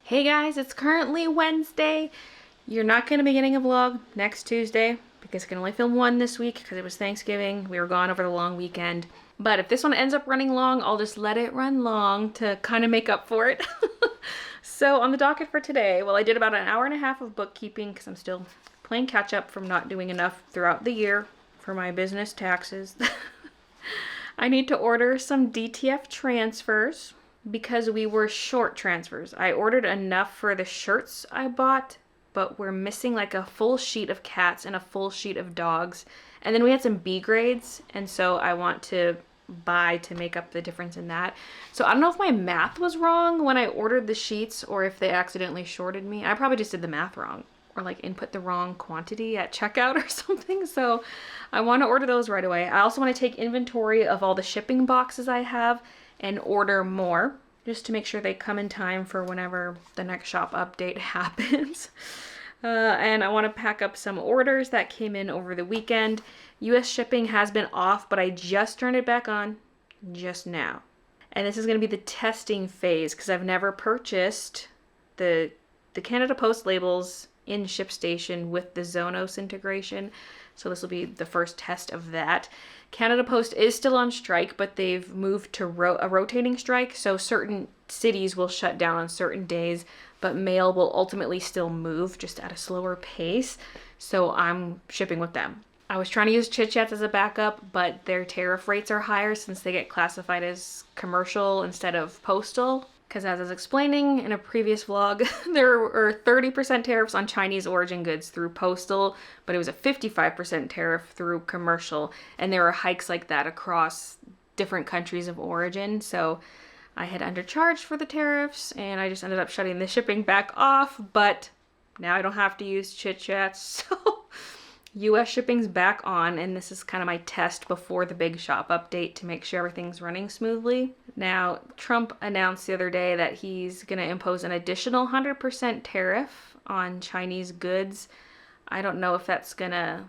Hey guys, it's currently Wednesday. You're not going to be getting a vlog next Tuesday because I can only film one this week because it was Thanksgiving. We were gone over the long weekend. But if this one ends up running long, I'll just let it run long to kind of make up for it. So on the docket for today, well, I did about an hour and a half of bookkeeping because I'm still playing catch up from not doing enough throughout the year for my business taxes. I need to order some DTF transfers because we were short transfers. I ordered enough for the shirts I bought, but we're missing like a full sheet of cats and a full sheet of dogs. And then we had some B grades, and so I want to buy to make up the difference in that. So I don't know if my math was wrong when I ordered the sheets or if they accidentally shorted me. I probably just did the math wrong or like input the wrong quantity at checkout or something. So I want to order those right away. I also want to take inventory of all the shipping boxes I have and order more just to make sure they come in time for whenever the next shop update happens. And I want to pack up some orders that came in over the weekend. US shipping has been off, but I just turned it back on just now. And this is going to be the testing phase because I've never purchased the Canada Post labels in ShipStation with the Zonos integration. So this will be the first test of that. Canada Post is still on strike, but they've moved to a rotating strike. So certain cities will shut down on certain days, but mail will ultimately still move just at a slower pace. So I'm shipping with them. I was trying to use Chit Chats as a backup, but their tariff rates are higher since they get classified as commercial instead of postal. Because as I was explaining in a previous vlog, there were 30% tariffs on Chinese origin goods through postal, but it was a 55% tariff through commercial. And there were hikes like that across different countries of origin. So I had undercharged for the tariffs and I just ended up shutting the shipping back off. But now I don't have to use Chit Chats. So US shipping's back on, and this is kind of my test before the big shop update to make sure everything's running smoothly. Now, Trump announced the other day that he's going to impose an additional 100% tariff on Chinese goods. I don't know if that's going to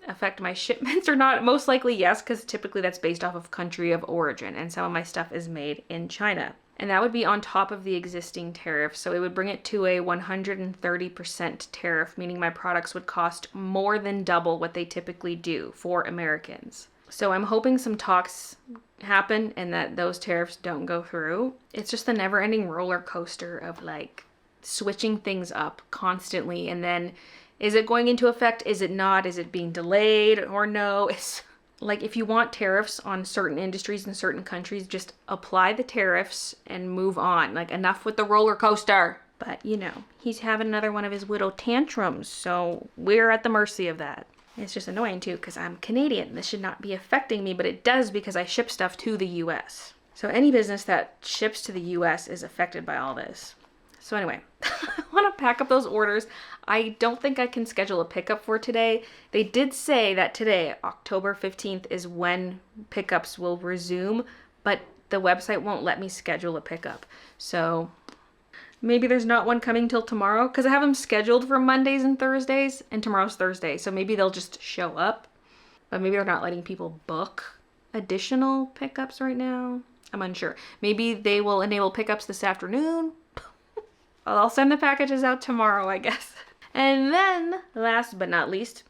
affect my shipments or not. Most likely yes, because typically that's based off of country of origin, and some of my stuff is made in China. And that would be on top of the existing tariff. So it would bring it to a 130% tariff, meaning my products would cost more than double what they typically do for Americans. So I'm hoping some talks happen and that those tariffs don't go through. It's just the never-ending roller coaster of like switching things up constantly. And then is it going into effect? Is it not? Is it being delayed or no? It's like if you want tariffs on certain industries in certain countries, just apply the tariffs and move on. Like enough with the roller coaster. But you know, he's having another one of his widow tantrums, so we're at the mercy of that. It's just annoying too because I'm Canadian. This should not be affecting me, but it does because I ship stuff to the US. So any business that ships to the US is affected by all this. So anyway, I want to pack up those orders. I don't think I can schedule a pickup for today. They did say that today, October 15th, is when pickups will resume, but the website won't let me schedule a pickup. So maybe there's not one coming till tomorrow because I have them scheduled for Mondays and Thursdays, and tomorrow's Thursday. So maybe they'll just show up, but maybe they're not letting people book additional pickups right now. I'm unsure. Maybe they will enable pickups this afternoon. I'll send the packages out tomorrow, I guess. And then, last but not least,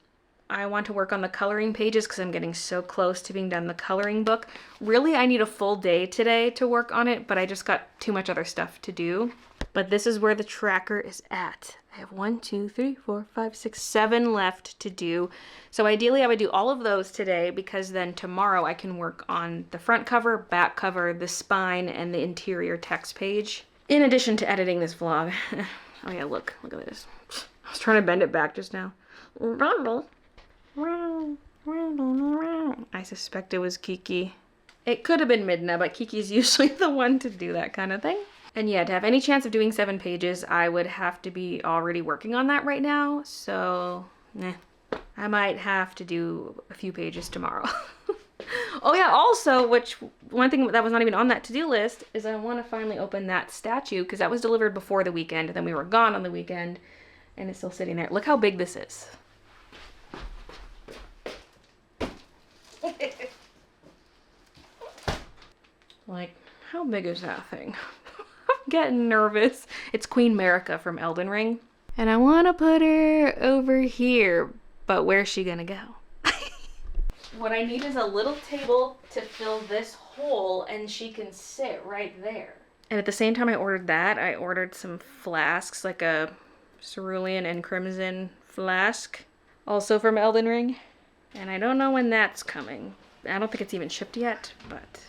I want to work on the coloring pages because I'm getting so close to being done the coloring book. Really, I need a full day today to work on it, but I just got too much other stuff to do. But this is where the tracker is at. I have 1, 2, 3, 4, 5, 6, 7 left to do. So ideally, I would do all of those today because then tomorrow I can work on the front cover, back cover, the spine, and the interior text page. In addition to editing this vlog. Oh yeah, look at this. I was trying to bend it back just now. I suspect it was Kiki. It could have been Midna, but Kiki's usually the one to do that kind of thing. And yeah, to have any chance of doing 7 pages, I would have to be already working on that right now. So, I might have to do a few pages tomorrow. Oh yeah, also, one thing that was not even on that to-do list is I want to finally open that statue because that was delivered before the weekend, and then we were gone on the weekend, and it's still sitting there. Look how big this is. Like, how big is that thing? getting nervous. It's Queen Marika from Elden Ring. And I want to put her over here, but where's she gonna go? What I need is a little table to fill this hole, and she can sit right there. And at the same time I ordered that, I ordered some flasks, like a cerulean and crimson flask, also from Elden Ring. And I don't know when that's coming. I don't think it's even shipped yet, but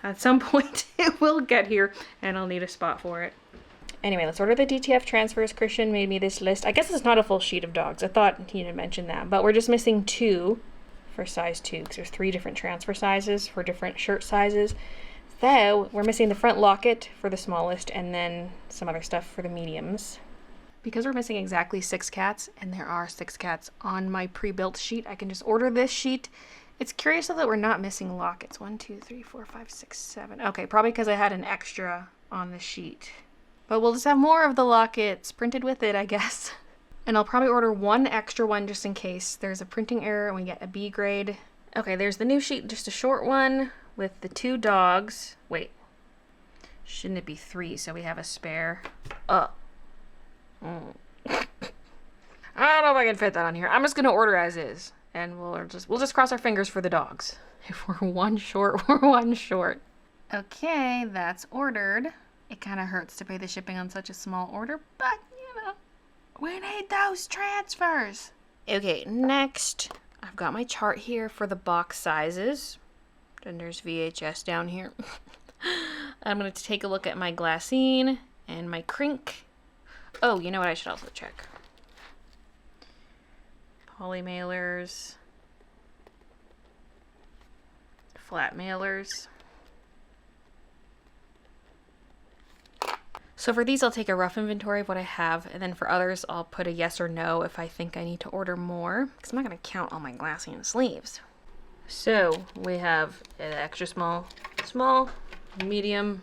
at some point it will get here and I'll need a spot for it. Anyway, let's order the DTF transfers. Christian made me this list. I guess it's not a full sheet of dogs. I thought he didn't mention that, but we're just missing 2 for size 2 because there's 3 different transfer sizes for different shirt sizes. So we're missing the front locket for the smallest and then some other stuff for the mediums. Because we're missing exactly 6 cats, and there are 6 cats on my pre-built sheet, I can just order this sheet. It's curious though that we're not missing lockets. 1, 2, 3, 4, 5, 6, 7. Okay, probably because I had an extra on the sheet. But we'll just have more of the lockets printed with it, I guess. And I'll probably order 1 extra one just in case there's a printing error and we get a B grade. Okay, there's the new sheet, just a short one with the 2 dogs. Wait, shouldn't it be 3 so we have a spare? I don't know if I can fit that on here. I'm just gonna order as is, and we'll just cross our fingers for the dogs. If we're 1 short, we're 1 short. Okay, that's ordered. It kind of hurts to pay the shipping on such a small order, but you know, we need those transfers. Okay, next, I've got my chart here for the box sizes. And there's VHS down here. I'm going to take a look at my glassine and my crink. Oh, you know what I should also check? Poly mailers. Flat mailers. So for these, I'll take a rough inventory of what I have, and then for others, I'll put a yes or no if I think I need to order more, because I'm not going to count all my glassine sleeves. So we have an extra small, small, medium,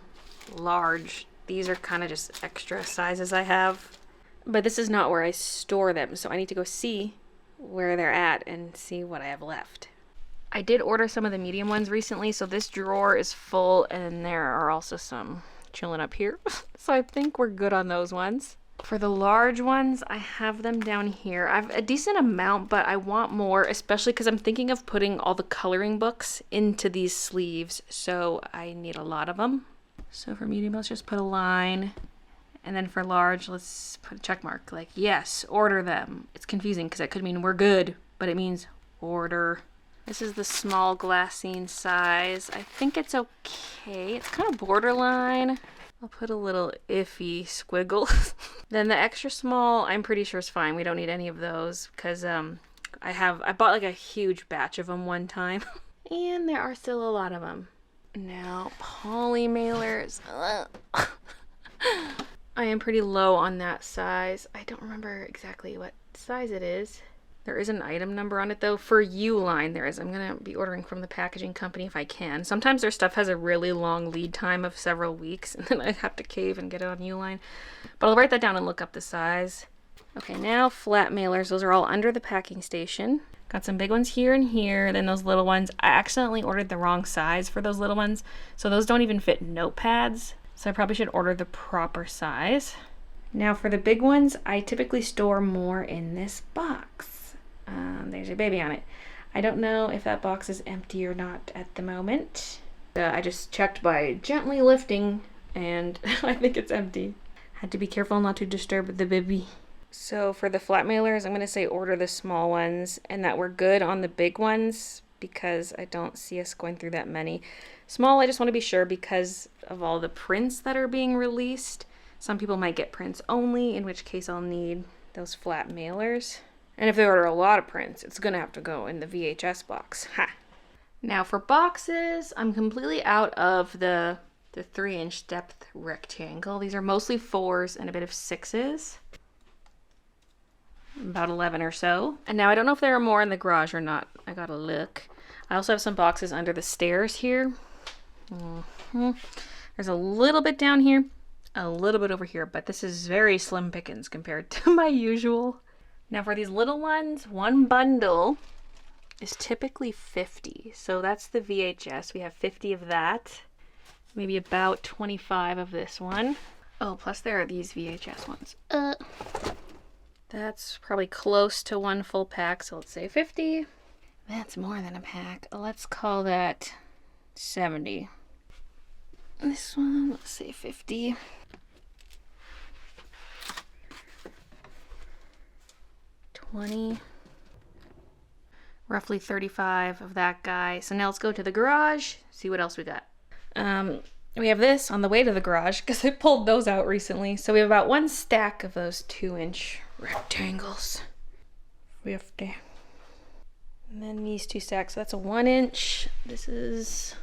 large. These are kind of just extra sizes I have, but this is not where I store them, so I need to go see where they're at and see what I have left. I did order some of the medium ones recently, so this drawer is full, and there are also some chilling up here. So I think we're good on those ones. For the large ones, I have them down here. I have a decent amount, but I want more, especially because I'm thinking of putting all the coloring books into these sleeves, so I need a lot of them. So for medium, let's just put a line, and then for large, let's put a check mark, like, yes, order them. It's confusing because that could mean we're good, but it means order. This is the small glassine size. I think it's okay. It's kind of borderline. I'll put a little iffy squiggle. Then the extra small, I'm pretty sure is fine. We don't need any of those because I bought like a huge batch of them one time. And there are still a lot of them. Now, poly mailers. I am pretty low on that size. I don't remember exactly what size it is. There is an item number on it though. For Uline there is. I'm going to be ordering from the packaging company if I can. Sometimes their stuff has a really long lead time of several weeks and then I have to cave and get it on Uline. But I'll write that down and look up the size. Okay, now flat mailers. Those are all under the packing station. Got some big ones here and here. Then those little ones. I accidentally ordered the wrong size for those little ones. So those don't even fit notepads. So I probably should order the proper size. Now for the big ones, I typically store more in this box. There's your baby on it. I don't know if that box is empty or not at the moment. I just checked by gently lifting and I think it's empty. Had to be careful not to disturb the baby. So for the flat mailers, I'm going to say order the small ones and that we're good on the big ones because I don't see us going through that many. Small, I just want to be sure because of all the prints that are being released. Some people might get prints only, in which case I'll need those flat mailers. And if they order a lot of prints, it's going to have to go in the VHS box. Ha! Now for boxes, I'm completely out of the 3-inch depth rectangle. These are mostly 4s and a bit of 6s. About 11 or so. And now I don't know if there are more in the garage or not. I gotta look. I also have some boxes under the stairs here. There's a little bit down here, a little bit over here, but this is very slim pickings compared to my usual. Now for these little ones, one bundle is typically 50. So that's the VHS. We have 50 of that. Maybe about 25 of this one. Oh, plus there are these VHS ones. That's probably close to one full pack, so let's say 50. That's more than a pack. Let's call that 70. This one, let's say 50. 20. Roughly 35 of that guy. So now let's go to the garage, see what else we got. We have this on the way to the garage because I pulled those out recently. So we have about one stack of those 2-inch rectangles. 50. And then these two stacks. So that's a 1-inch. This is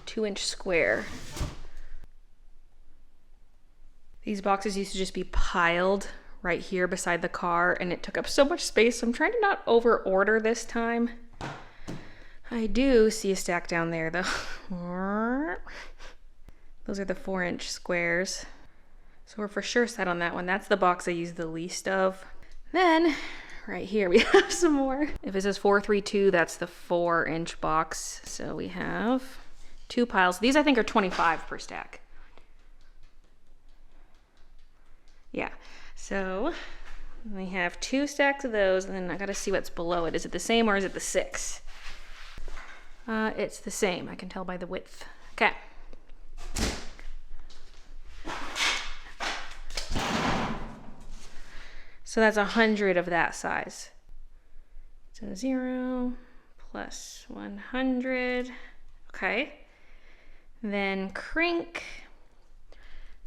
2-inch square. These boxes used to just be piled right here beside the car, and it took up so much space. So I'm trying to not over order this time. I do see a stack down there though. Those are the 4-inch squares. So we're for sure set on that one. That's the box I use the least of. Then right here we have some more. If it says 432, that's the 4-inch box. So we have 2 piles. These I think are 25 per stack. Yeah. So we have 2 stacks of those, and then I gotta see what's below it. Is it the same or is it the 6? It's the same. I can tell by the width. Okay. So that's 100 of that size. So 0 plus 100. Okay. Then crink.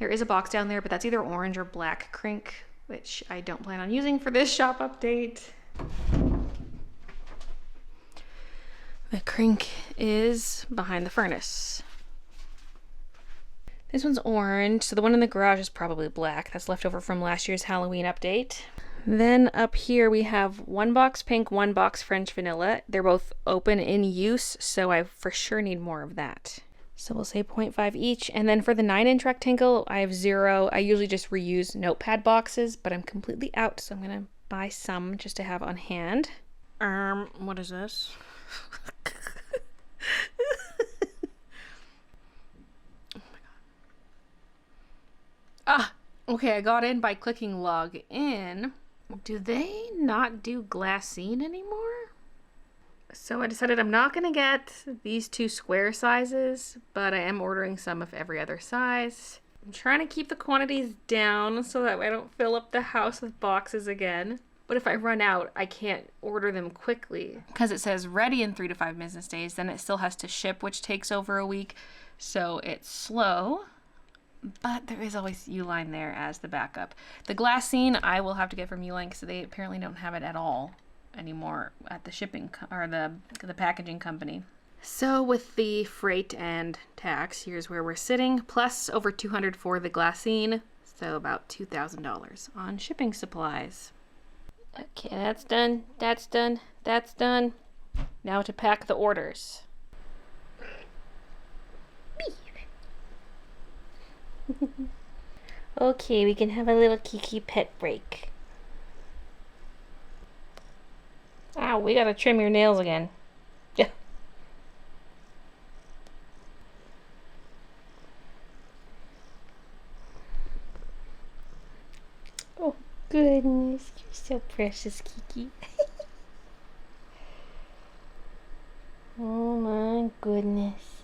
There is a box down there, but that's either orange or black crink, which I don't plan on using for this shop update. The crink is behind the furnace. This one's orange, so the one in the garage is probably black. That's left over from last year's Halloween update. Then up here we have 1 box pink, 1 box French vanilla. They're both open in use, so I for sure need more of that. So we'll say 0.5 each. And then for the 9-inch rectangle, I have 0. I usually just reuse notepad boxes, but I'm completely out, so I'm gonna buy some just to have on hand. What is this? Oh my god. Okay, I got in by clicking log in. Do they not do glassine anymore? So I decided I'm not gonna get these 2 square sizes, but I am ordering some of every other size. I'm trying to keep the quantities down so that I don't fill up the house with boxes again. But if I run out, I can't order them quickly because it says ready in 3 to 5 business days. Then it still has to ship, which takes over a week. So it's slow, but there is always Uline there as the backup. The glassine I will have to get from Uline because they apparently don't have it at all anymore at the shipping or the packaging company. So with the freight and tax, here's where we're sitting, plus over $200 for the glassine, so about $2,000 on shipping supplies. Okay, that's done, that's done, that's done. Now to pack the orders. Okay, we can have a little Kiki pet break. Ow, we gotta trim your nails again. Yeah. Oh, goodness. You're so precious, Kiki. Oh, my goodness.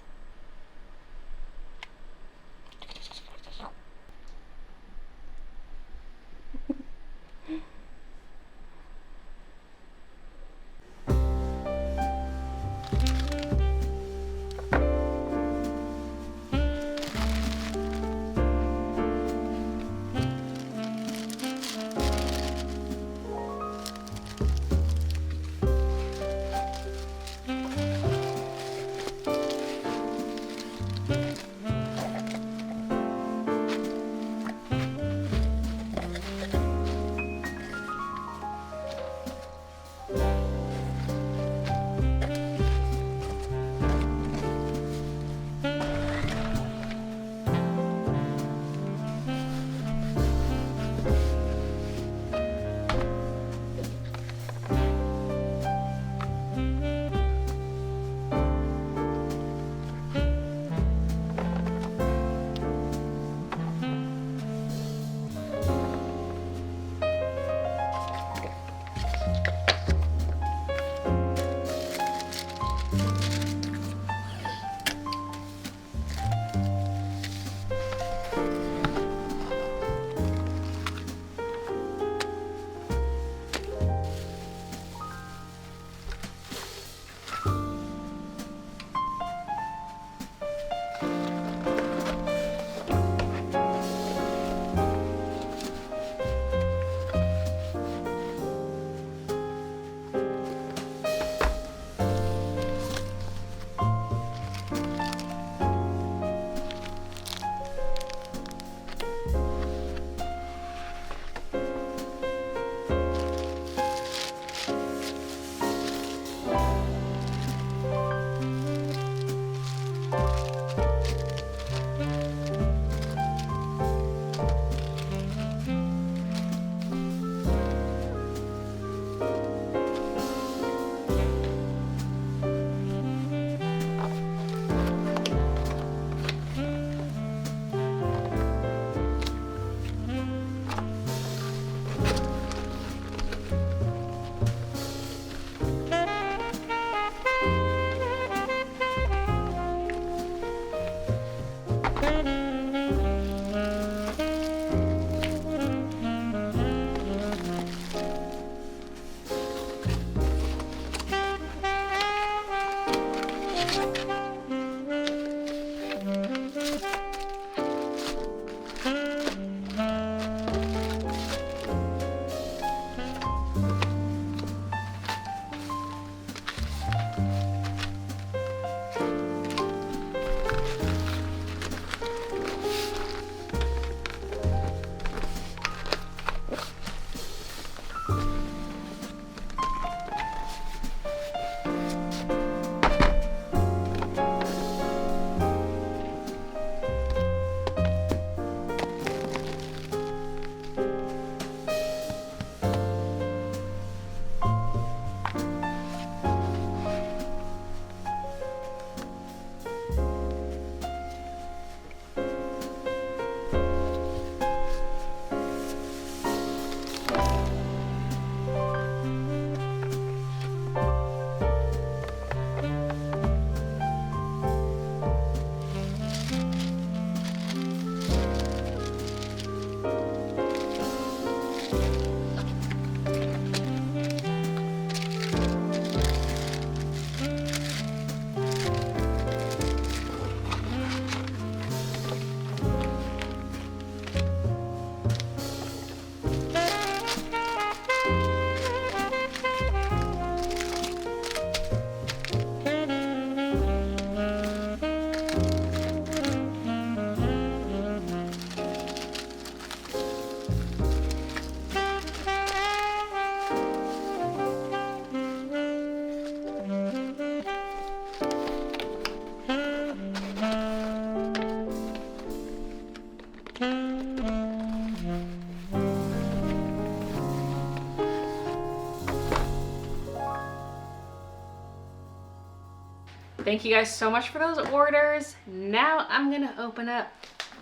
Thank you guys so much for those orders. Now I'm gonna open up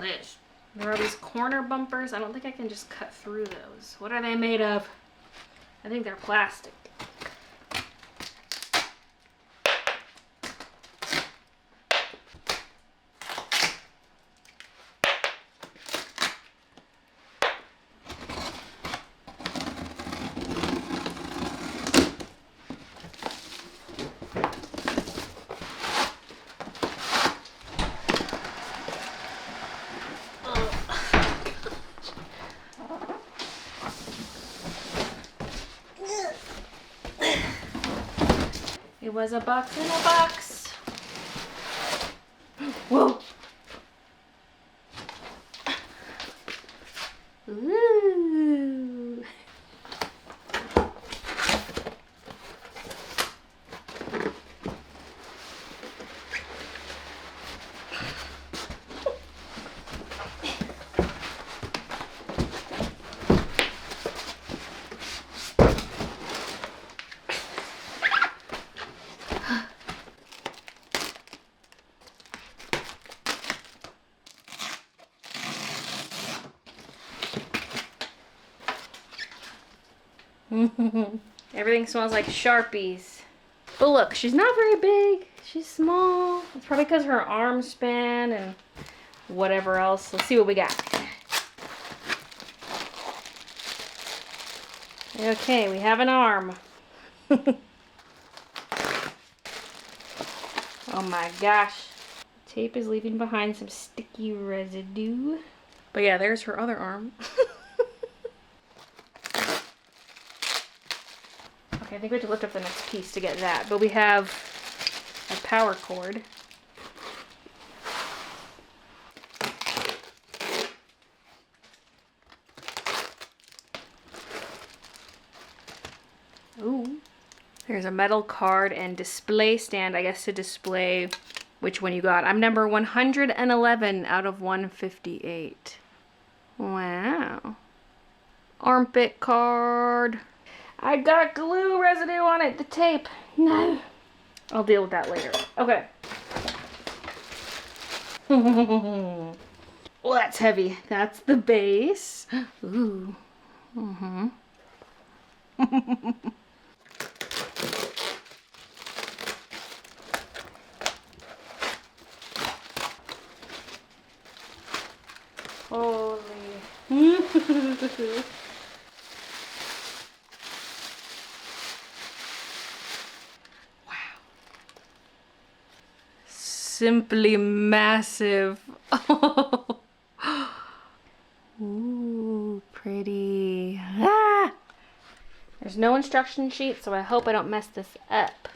this. There are these corner bumpers. I don't think I can just cut through those. What are they made of? I think they're plastic. It was a box in a box. Whoa. Ooh. Everything smells like Sharpies. But look, she's not very big. She's small. It's probably because her arm span and whatever else. Let's see what we got. Okay, we have an arm. Oh my gosh. Tape is leaving behind some sticky residue. But yeah, there's her other arm. Okay, I think we have to lift up the next piece to get that. But we have a power cord. Ooh. There's a metal card and display stand, I guess, to display which one you got. I'm number 111 out of 158. Wow. Armpit card. I got glue residue on it, the tape. No. I'll deal with that later. Okay. Well, that's heavy. That's the base. Ooh. Mm-hmm. Holy. Wow. Simply massive. Ooh, pretty. Ah! There's no instruction sheet, so I hope I don't mess this up.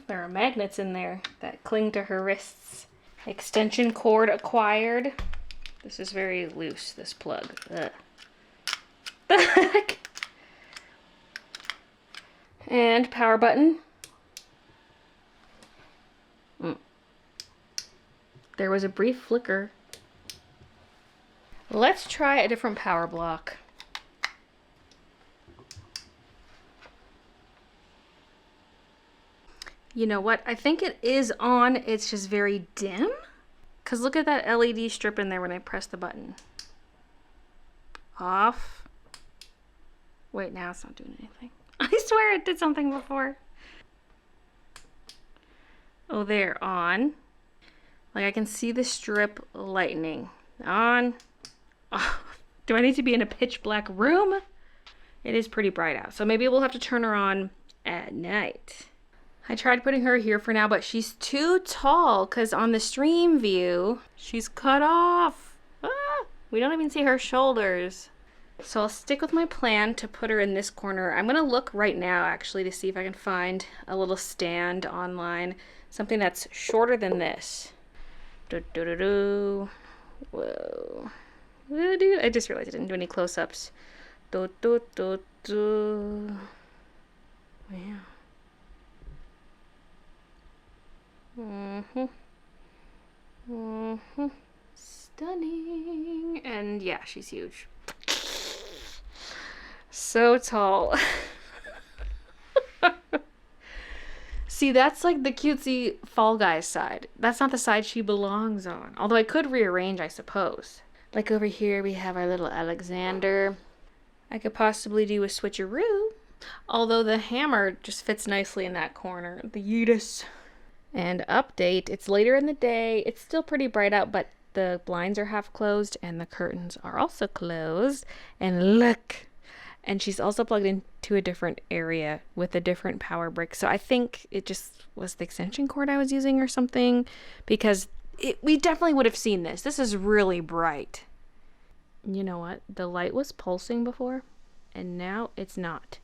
There are magnets in there that cling to her wrists. Extension cord acquired. This is very loose, this plug. Ugh. The heck? And power button. There was a brief flicker. Let's try a different power block. You know what? I think it is on. It's just very dim. Because look at that LED strip in there when I press the button. Off. Wait, now it's not doing anything. I swear it did something before. Oh, there. On. Like I can see the strip lightening. On. Oh, do I need to be in a pitch black room? It is pretty bright out. So maybe we'll have to turn her on at night. I tried putting her here for now, but she's too tall because on the stream view, she's cut off. Ah, we don't even see her shoulders. So I'll stick with my plan to put her in this corner. I'm gonna look right now actually to see if I can find a little stand online. Something that's shorter than this. Whoa. Dude, I just realized I didn't do any close-ups. Wow. Mm-hmm. Stunning. And yeah, she's huge. So tall. See, that's like the cutesy Fall Guys side. That's not the side she belongs on. Although I could rearrange, I suppose. Like over here, we have our little Alexander. I could possibly do a switcheroo. Although the hammer just fits nicely in that corner. The Yeetus. And update, it's later in the day. It's still pretty bright out, but the blinds are half closed and the curtains are also closed. And look! And she's also plugged into a different area with a different power brick. So I think it just was the extension cord I was using or something, because we definitely would have seen this. This is really bright. You know what? The light was pulsing before, and now it's not.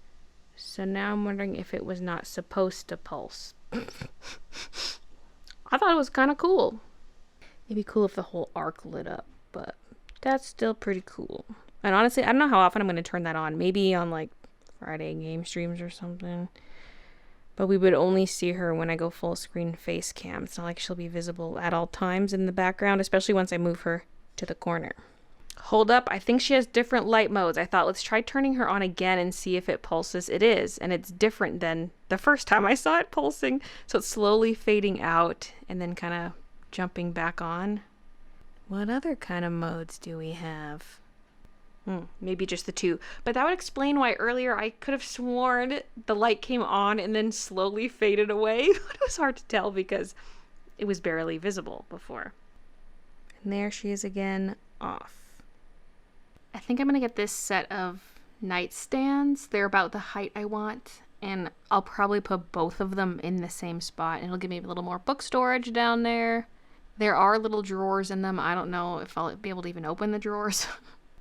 So now I'm wondering if it was not supposed to pulse. I thought it was kind of cool. It'd be cool if the whole arc lit up, but that's still pretty cool. And honestly, I don't know how often I'm going to turn that on. Maybe on like Friday game streams or something. But we would only see her when I go full screen face cam. It's not like she'll be visible at all times in the background, especially once I move her to the corner. Hold up, I think she has different light modes. I thought, let's try turning her on again and see if it pulses. It is, and it's different than the first time I saw it pulsing. So it's slowly fading out and then kind of jumping back on. What other kind of modes do we have? Maybe just the two. But that would explain why earlier I could have sworn the light came on and then slowly faded away. But it was hard to tell because it was barely visible before. And there she is again, off. I think I'm going to get this set of nightstands. They're about the height I want. And I'll probably put both of them in the same spot. And it'll give me a little more book storage down there. There are little drawers in them. I don't know if I'll be able to even open the drawers.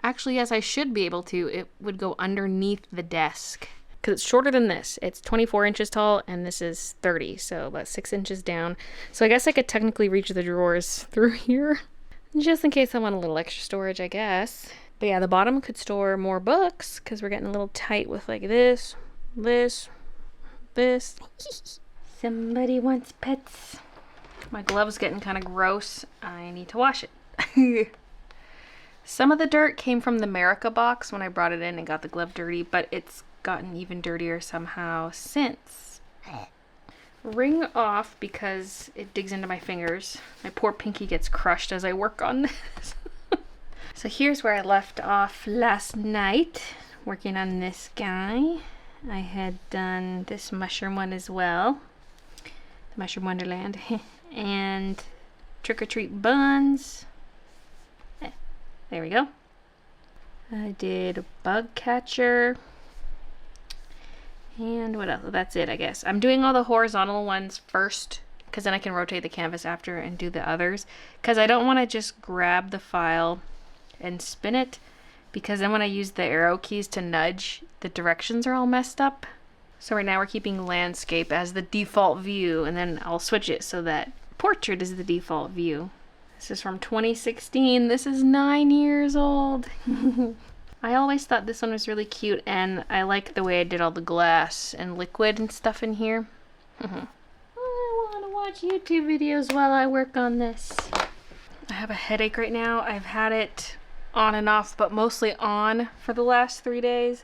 Actually, yes, I should be able to. It would go underneath the desk. Because it's shorter than this. It's 24 inches tall, and this is 30. So about 6 inches down. So I guess I could technically reach the drawers through here. Just in case I want a little extra storage, I guess. But yeah, the bottom could store more books. Because we're getting a little tight with like this. Somebody wants pets. My glove's getting kind of gross. I need to wash it. Some of the dirt came from the Marika box when I brought it in and got the glove dirty, but it's gotten even dirtier somehow since. Ring off because it digs into my fingers. My poor pinky gets crushed as I work on this. So here's where I left off last night, working on this guy. I had done this mushroom one as well. The Mushroom Wonderland. And Trick or Treat buns. There we go. I did a bug catcher. And what else? That's it, I guess. I'm doing all the horizontal ones first, because then I can rotate the canvas after and do the others. Because I don't want to just grab the file and spin it, because then when I use the arrow keys to nudge, the directions are all messed up. So right now we're keeping landscape as the default view, and then I'll switch it so that portrait is the default view. This is from 2016. This is 9 years old. I always thought this one was really cute, and I like the way I did all the glass and liquid and stuff in here. I want to watch YouTube videos while I work on this. I have a headache right now. I've had it on and off, but mostly on for the last 3 days.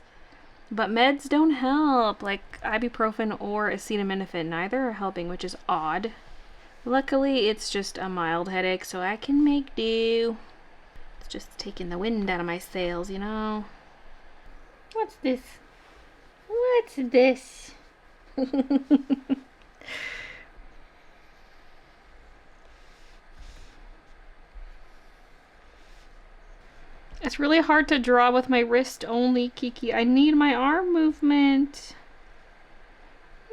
But meds don't help, like ibuprofen or acetaminophen. Neither are helping, which is odd. Luckily, it's just a mild headache, so I can make do. It's just taking the wind out of my sails, you know? What's this? What's this? It's really hard to draw with my wrist only, Kiki. I need my arm movement.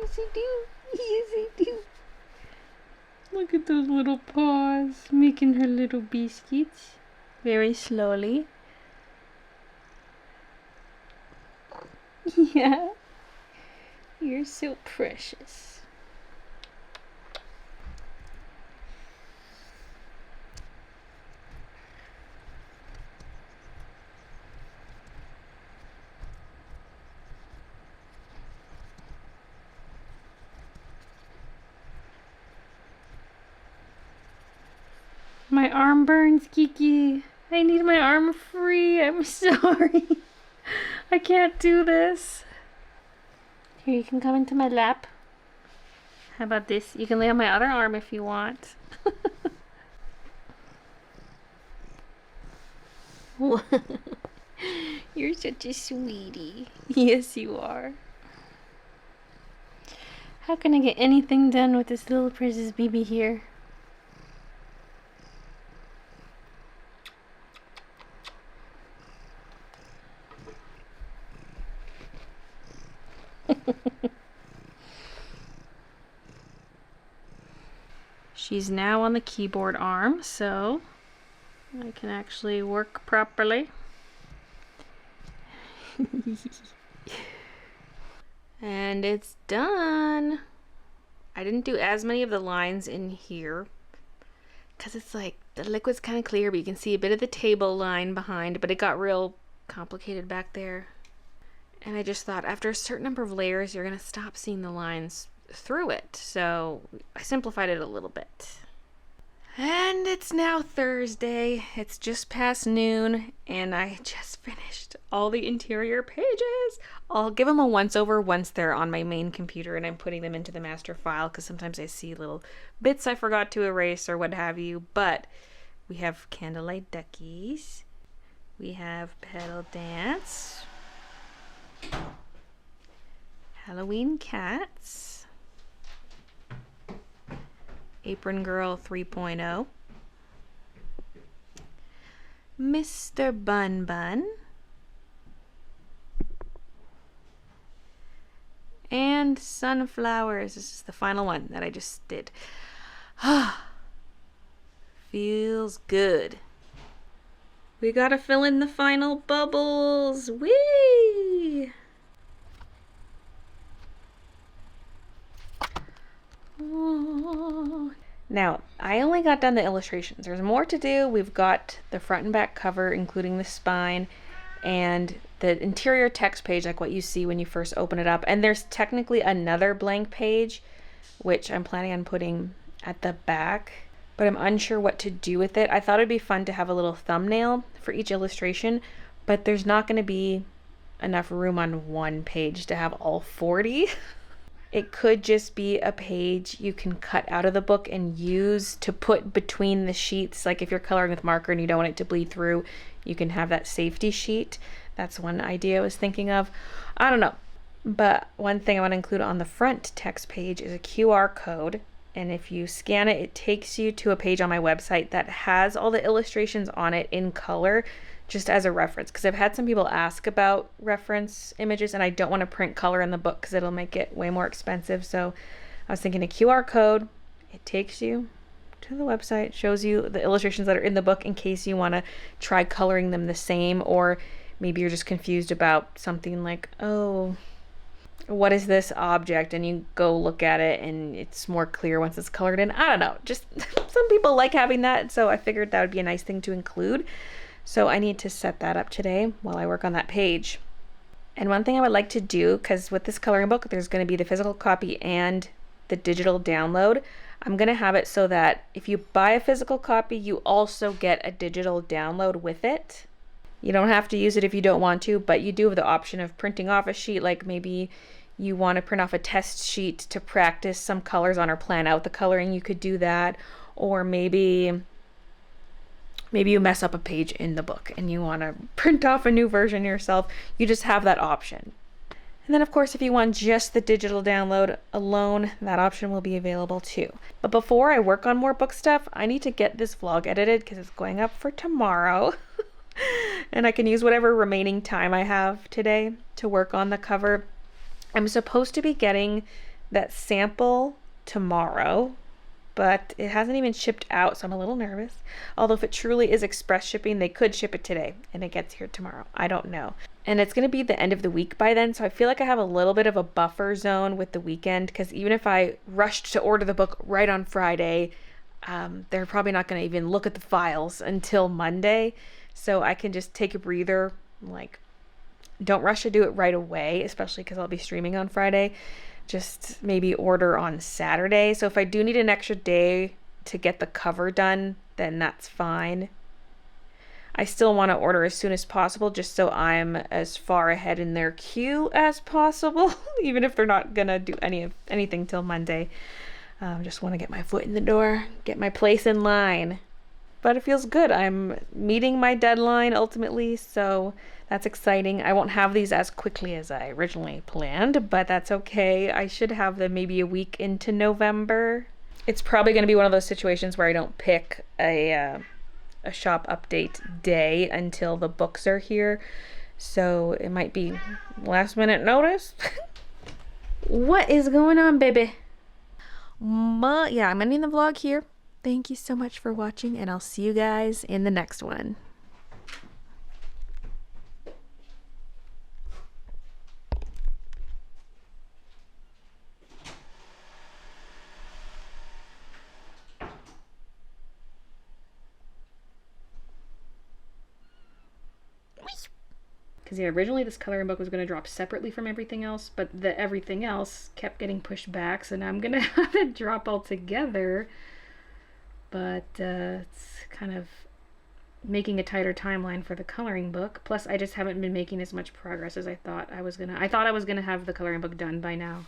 Yes, I do. Yes, I do. Look at those little paws, making her little biscuits. Very slowly. Yeah. You're so precious. My arm burns, Kiki. I need my arm free. I'm sorry. I can't do this. Here, you can come into my lap. How about this? You can lay on my other arm if you want. You're such a sweetie. Yes, you are. How can I get anything done with this little precious baby here? She's now on the keyboard arm, so I can actually work properly. And it's done. I didn't do as many of the lines in here because it's like the liquid's kind of clear, but you can see a bit of the table line behind, but it got real complicated back there. And I just thought after a certain number of layers, you're going to stop seeing the lines through it. So I simplified it a little bit. And it's now Thursday. It's just past noon, and I just finished all the interior pages. I'll give them a once over once they're on my main computer and I'm putting them into the master file, because sometimes I see little bits I forgot to erase or what have you. But we have Candlelight Duckies. We have Petal Dance. Halloween Cats. Apron Girl 3.0. Mr. Bun Bun. And Sunflowers. This is the final one that I just did. Feels good. We gotta fill in the final bubbles. Whee! Oh. Now, I only got done the illustrations. There's more to do. We've got the front and back cover, including the spine, and the interior text page, like what you see when you first open it up. And there's technically another blank page, which I'm planning on putting at the back, but I'm unsure what to do with it. I thought it'd be fun to have a little thumbnail for each illustration, but there's not going to be enough room on one page to have all 40. It could just be a page you can cut out of the book and use to put between the sheets. Like if you're coloring with marker and you don't want it to bleed through, you can have that safety sheet. That's one idea I was thinking of. I don't know. But one thing I want to include on the front text page is a QR code. And if you scan it, it takes you to a page on my website that has all the illustrations on it in color, just as a reference, because I've had some people ask about reference images and I don't want to print color in the book because it'll make it way more expensive. So I was thinking a QR code, it takes you to the website, shows you the illustrations that are in the book in case you want to try coloring them the same, or maybe you're just confused about something like, oh, what is this object? And you go look at it and it's more clear once it's colored in. I don't know, just some people like having that, so I figured that would be a nice thing to include. So I need to set that up today while I work on that page. And one thing I would like to do, because with this coloring book, there's going to be the physical copy and the digital download. I'm going to have it so that if you buy a physical copy, you also get a digital download with it. You don't have to use it if you don't want to, but you do have the option of printing off a sheet. Like maybe you want to print off a test sheet to practice some colors on or plan out the coloring, you could do that. Or maybe you mess up a page in the book and you want to print off a new version yourself. You just have that option. And then of course, if you want just the digital download alone, that option will be available too. But before I work on more book stuff, I need to get this vlog edited because it's going up for tomorrow. And I can use whatever remaining time I have today to work on the cover. I'm supposed to be getting that sample tomorrow, but it hasn't even shipped out, so I'm a little nervous. Although if it truly is express shipping, they could ship it today and it gets here tomorrow. I don't know. And it's going to be the end of the week by then, so I feel like I have a little bit of a buffer zone with the weekend, because even if I rushed to order the book right on Friday, they're probably not going to even look at the files until Monday. So I can just take a breather, like don't rush to do it right away, especially because I'll be streaming on Friday. Just maybe order on Saturday. So if I do need an extra day to get the cover done, then that's fine. I still want to order as soon as possible just so I'm as far ahead in their queue as possible, even if they're not gonna do anything till Monday. Just want to get my foot in the door, get my place in line. But it feels good. I'm meeting my deadline ultimately, so that's exciting. I won't have these as quickly as I originally planned, but that's okay. I should have them maybe a week into November. It's probably going to be one of those situations where I don't pick a shop update day until the books are here, so it might be last minute notice. What is going on, baby? Yeah, I'm ending the vlog here. Thank you so much for watching, and I'll see you guys in the next one. Because yeah, originally this coloring book was going to drop separately from everything else, but everything else kept getting pushed back, so now I'm going to have it drop all together. But it's kind of making a tighter timeline for the coloring book. Plus, I just haven't been making as much progress as I thought I was gonna. I thought I was gonna have the coloring book done by now,